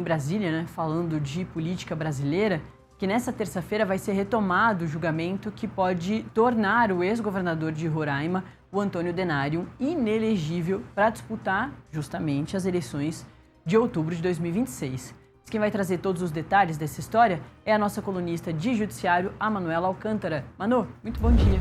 Brasília, né, falando de política brasileira, que nessa terça-feira vai ser retomado o julgamento que pode tornar o ex-governador de Roraima, o Antônio Denário, inelegível para disputar justamente as eleições de outubro de 2026. Quem vai trazer todos os detalhes dessa história é a nossa colunista de judiciário, a Manuela Alcântara. Manu, muito bom dia.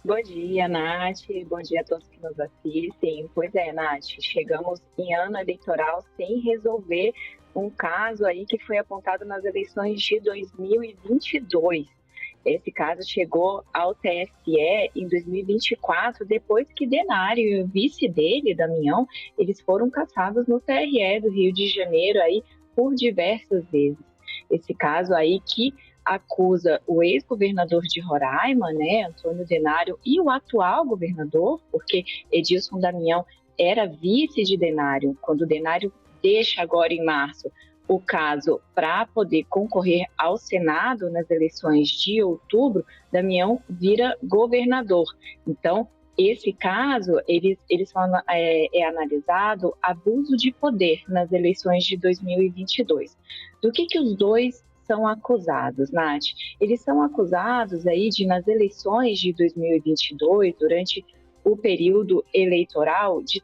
Bom dia, Nath. Bom dia a todos que nos assistem. Pois é, Nath, chegamos em ano eleitoral sem resolver um caso aí que foi apontado nas eleições de 2022. Esse caso chegou ao TSE em 2024, depois que Denário e o vice dele, Damião, eles foram caçados no TRE do Rio de Janeiro aí por diversas vezes. Esse caso aí que acusa o ex-governador de Roraima, né, Antônio Denário, e o atual governador, porque Edilson Damião era vice de Denário, quando Denário deixa agora em março o caso para poder concorrer ao Senado nas eleições de outubro, Damião vira governador. Então, esse caso, é analisado abuso de poder nas eleições de 2022. Do que os dois são acusados, Nath? Eles são acusados aí de, nas eleições de 2022, durante o período eleitoral, de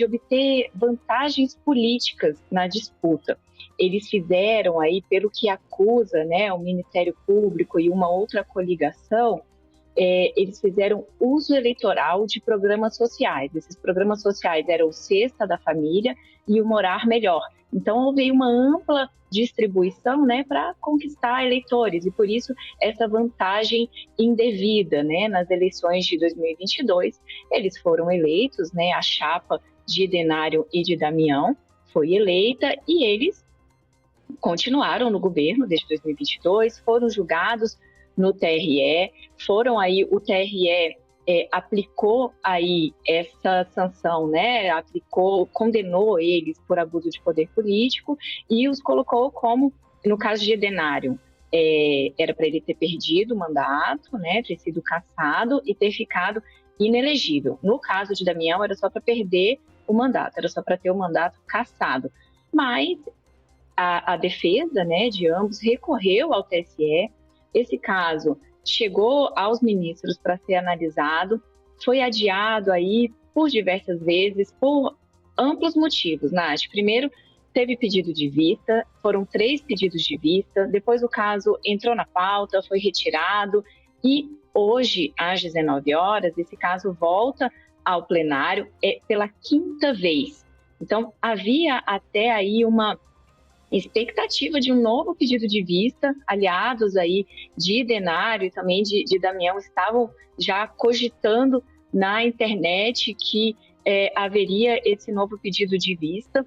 obter vantagens políticas na disputa. Eles fizeram aí, pelo que acusa, né, o Ministério Público e uma outra coligação, eles fizeram uso eleitoral de programas sociais. Esses programas sociais eram o Cesta da Família e o Morar Melhor. Então, houve uma ampla distribuição, né, para conquistar eleitores, e por isso essa vantagem indevida, né, nas eleições de 2022. Eles foram eleitos, né, a chapa de Denário e de Damião foi eleita e eles continuaram no governo desde 2022, foram julgados no TRE, o TRE aplicou aí essa sanção, né? Condenou eles por abuso de poder político e os colocou como, no caso de Denário, era para ele ter perdido o mandato, né? Ter sido cassado e ter ficado inelegível. No caso de Damião, era só para perder o mandato, era só para ter o mandato cassado. Mas a defesa, né, de ambos recorreu ao TSE. Esse caso chegou aos ministros para ser analisado, foi adiado aí por diversas vezes, por amplos motivos, Nath. Primeiro, teve pedido de vista, foram 3 pedidos de vista, depois o caso entrou na pauta, foi retirado, e hoje, às 19 horas, esse caso volta ao plenário pela 5ª vez. Então, havia até aí uma expectativa de um novo pedido de vista. Aliados aí de Denário e também de Damião estavam já cogitando na internet que haveria esse novo pedido de vista.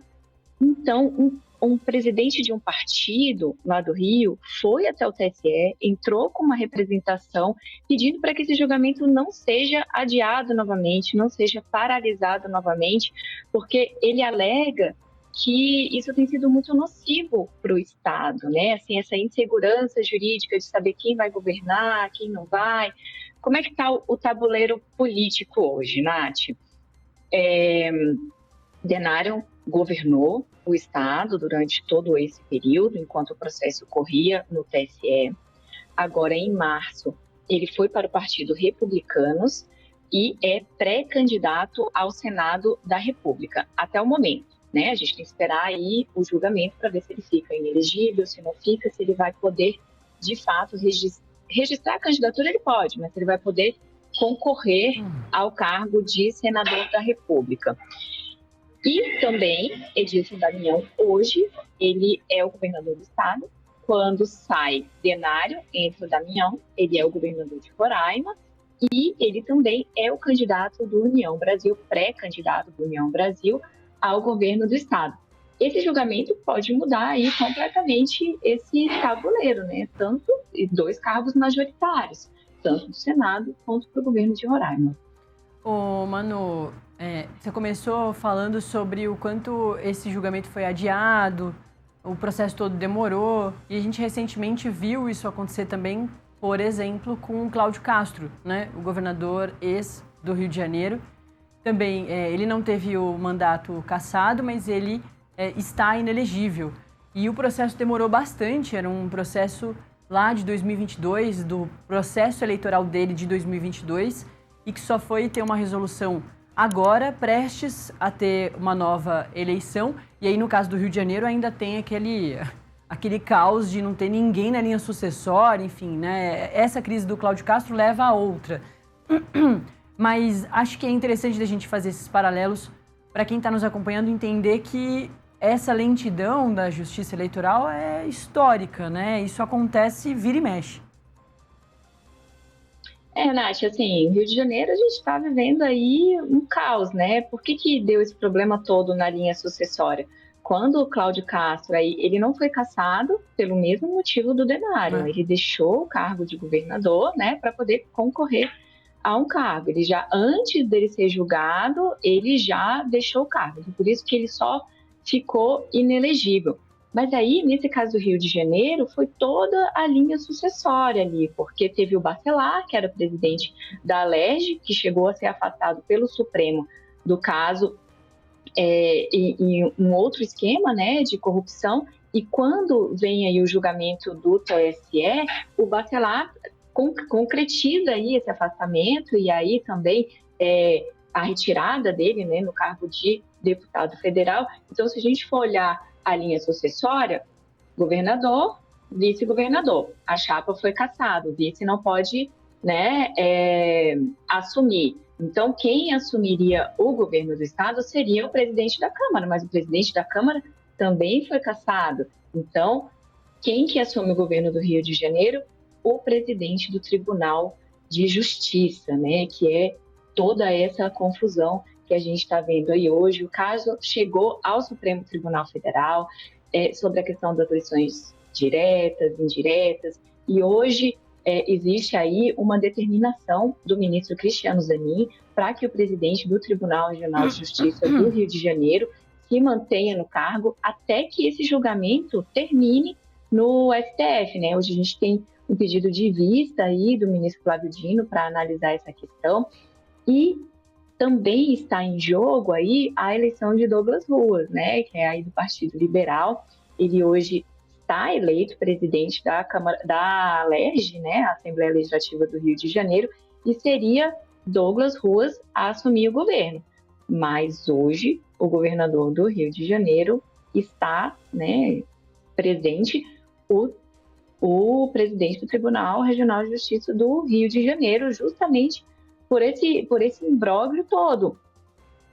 Então, um presidente de um partido lá do Rio foi até o TSE, entrou com uma representação pedindo para que esse julgamento não seja adiado novamente, não seja paralisado novamente, porque ele alega que isso tem sido muito nocivo para o Estado, né? Assim, essa insegurança jurídica de saber quem vai governar, quem não vai. Como é que está o tabuleiro político hoje, Nath? Denário governou o Estado durante todo esse período, enquanto o processo corria no TSE. Agora, em março, ele foi para o Partido Republicanos e é pré-candidato ao Senado da República, até o momento. Né? A gente tem que esperar aí o julgamento para ver se ele fica inelegível, se não fica, se ele vai poder, de fato, registrar a candidatura, ele pode, mas ele vai poder concorrer ao cargo de senador da República. E também, Edilson Damião, hoje, ele é o governador do estado. Quando sai Denário, entra o Damião, ele é o governador de Roraima, e ele também é o candidato do União Brasil, pré-candidato do União Brasil, ao governo do estado. Esse julgamento pode mudar aí completamente esse tabuleiro, né? Tanto 2 cargos majoritários, tanto do Senado quanto do governo de Roraima. Ô, Manu, você começou falando sobre o quanto esse julgamento foi adiado, o processo todo demorou, e a gente recentemente viu isso acontecer também, por exemplo, com o Cláudio Castro, né? O governador ex do Rio de Janeiro, também, ele não teve o mandato cassado, mas ele está inelegível. E o processo demorou bastante, era um processo lá de 2022, do processo eleitoral dele de 2022, e que só foi ter uma resolução agora, prestes a ter uma nova eleição. E aí, no caso do Rio de Janeiro, ainda tem aquele caos de não ter ninguém na linha sucessória, enfim, né? Essa crise do Cláudio Castro leva a outra. Mas acho que é interessante a gente fazer esses paralelos para quem está nos acompanhando entender que essa lentidão da justiça eleitoral é histórica, né? Isso acontece vira e mexe. Nath, assim, Rio de Janeiro a gente está vivendo aí um caos, né? Por que deu esse problema todo na linha sucessória? Quando o Cláudio Castro, aí, ele não foi cassado pelo mesmo motivo do Denário, ele deixou o cargo de governador, né, para poder concorrer a um cargo. Ele já, antes dele ser julgado, ele já deixou o cargo, por isso que ele só ficou inelegível. Mas aí, nesse caso do Rio de Janeiro, foi toda a linha sucessória ali, porque teve o Bacelar, que era presidente da Alerj, que chegou a ser afastado pelo Supremo do caso, em um outro esquema, né, de corrupção, e quando vem aí o julgamento do TSE, o Bacelar concretiza aí esse afastamento e aí também a retirada dele, né, no cargo de deputado federal. Então, se a gente for olhar a linha sucessória, governador, vice-governador. A chapa foi cassada, o vice não pode, né, assumir. Então, quem assumiria o governo do estado seria o presidente da Câmara, mas o presidente da Câmara também foi cassado. Então, quem que assume o governo do Rio de Janeiro? O presidente do Tribunal de Justiça, né, que é toda essa confusão que a gente está vendo aí hoje. O caso chegou ao Supremo Tribunal Federal sobre a questão das eleições diretas, indiretas, e hoje existe aí uma determinação do ministro Cristiano Zanin para que o presidente do Tribunal Regional de Justiça do Rio de Janeiro se mantenha no cargo até que esse julgamento termine no STF, né? Hoje a gente tem um pedido de vista aí do ministro Flávio Dino para analisar essa questão, e também está em jogo aí a eleição de Douglas Ruas, né, que é aí do Partido Liberal. Ele hoje está eleito presidente da Câmara, da Alerj, né, a Assembleia Legislativa do Rio de Janeiro, e seria Douglas Ruas a assumir o governo. Mas hoje o governador do Rio de Janeiro está, né, presente, o presidente do Tribunal Regional de Justiça do Rio de Janeiro, justamente por esse imbróglio todo.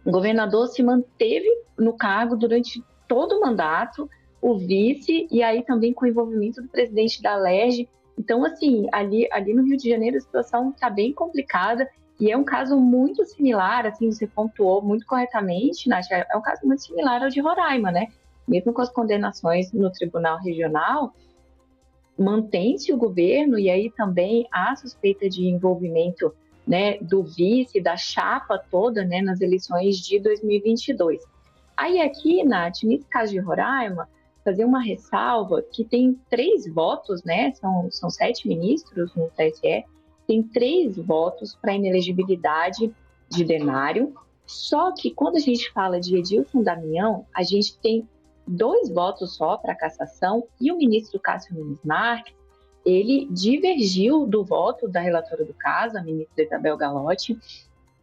O governador se manteve no cargo durante todo o mandato, o vice, e aí também com o envolvimento do presidente da Alerj. Então, assim, ali no Rio de Janeiro a situação está bem complicada, e é um caso muito similar, assim, você pontuou muito corretamente, Nath, é um caso muito similar ao de Roraima, né? Mesmo com as condenações no Tribunal Regional, mantém-se o governo, e aí também há suspeita de envolvimento, né, do vice, da chapa toda, né, nas eleições de 2022. Aí aqui, Nath, nesse caso de Roraima, fazer uma ressalva que tem 3 votos, né, são 7 ministros no TSE, tem 3 votos para inelegibilidade de Denário, só que quando a gente fala de Edilson Damião, a gente tem 2 votos só para cassação, e o ministro Cássio Nunes Marques, ele divergiu do voto da relatora do caso, a ministra Isabel Galotti,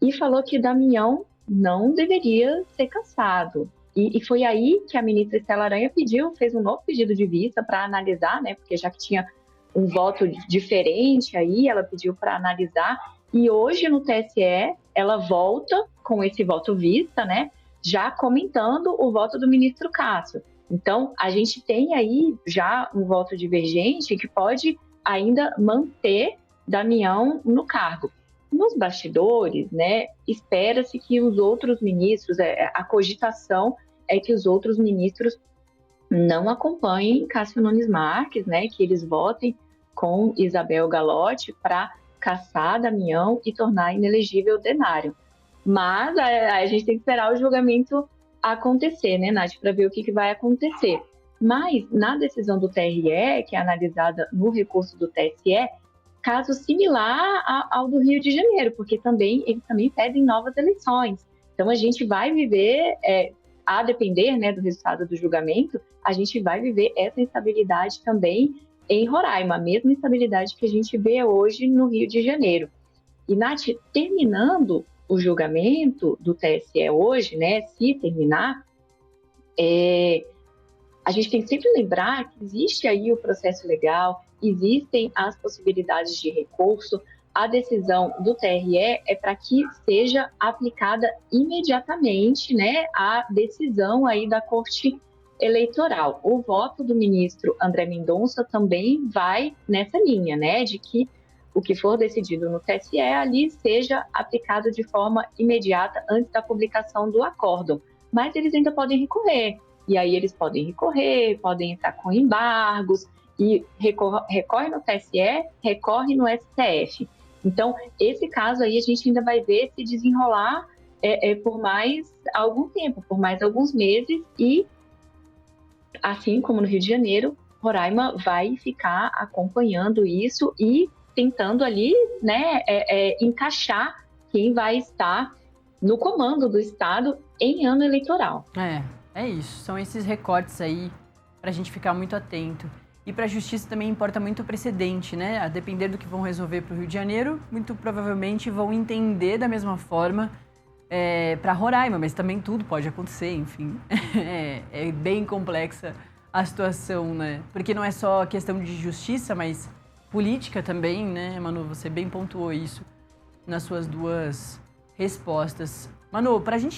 e falou que Damião não deveria ser cassado. E foi aí que a ministra Estela Aranha fez um novo pedido de vista para analisar, né, porque já que tinha um voto diferente aí, ela pediu para analisar, e hoje no TSE ela volta com esse voto vista, né, já comentando o voto do ministro Cássio. Então, a gente tem aí já um voto divergente que pode ainda manter Damião no cargo. Nos bastidores, né, espera-se que os outros ministros, a cogitação é que os outros ministros não acompanhem Cássio Nunes Marques, né, que eles votem com Isabel Galotti para cassar Damião e tornar inelegível Denário. Mas a gente tem que esperar o julgamento acontecer, né, Nath, para ver o que vai acontecer. Mas na decisão do TRE, que é analisada no recurso do TSE, caso similar ao do Rio de Janeiro, porque eles também pedem novas eleições. Então, a gente vai viver, a depender, né, do resultado do julgamento, a gente vai viver essa instabilidade também em Roraima, a mesma instabilidade que a gente vê hoje no Rio de Janeiro. E, Nath, terminando o julgamento do TSE hoje, né, se terminar, a gente tem que sempre lembrar que existe aí o processo legal, existem as possibilidades de recurso. A decisão do TRE é para que seja aplicada imediatamente, né, a decisão aí da Corte Eleitoral. O voto do ministro André Mendonça também vai nessa linha, né, de que o que for decidido no TSE ali seja aplicado de forma imediata antes da publicação do acórdão. Mas eles ainda podem recorrer. E aí eles podem recorrer, podem entrar com embargos, e recorre no TSE, recorre no STF. Então, esse caso aí a gente ainda vai ver se desenrolar por mais algum tempo, por mais alguns meses, e assim como no Rio de Janeiro, Roraima vai ficar acompanhando isso e tentando ali, né, encaixar quem vai estar no comando do Estado em ano eleitoral. É isso. São esses recortes aí para a gente ficar muito atento. E para a Justiça também importa muito o precedente, né? A depender do que vão resolver para o Rio de Janeiro, muito provavelmente vão entender da mesma forma para Roraima, mas também tudo pode acontecer, enfim. É bem complexa a situação, né? Porque não é só questão de justiça, mas política também, né, Manu? Você bem pontuou isso nas suas duas respostas. Manu, para a gente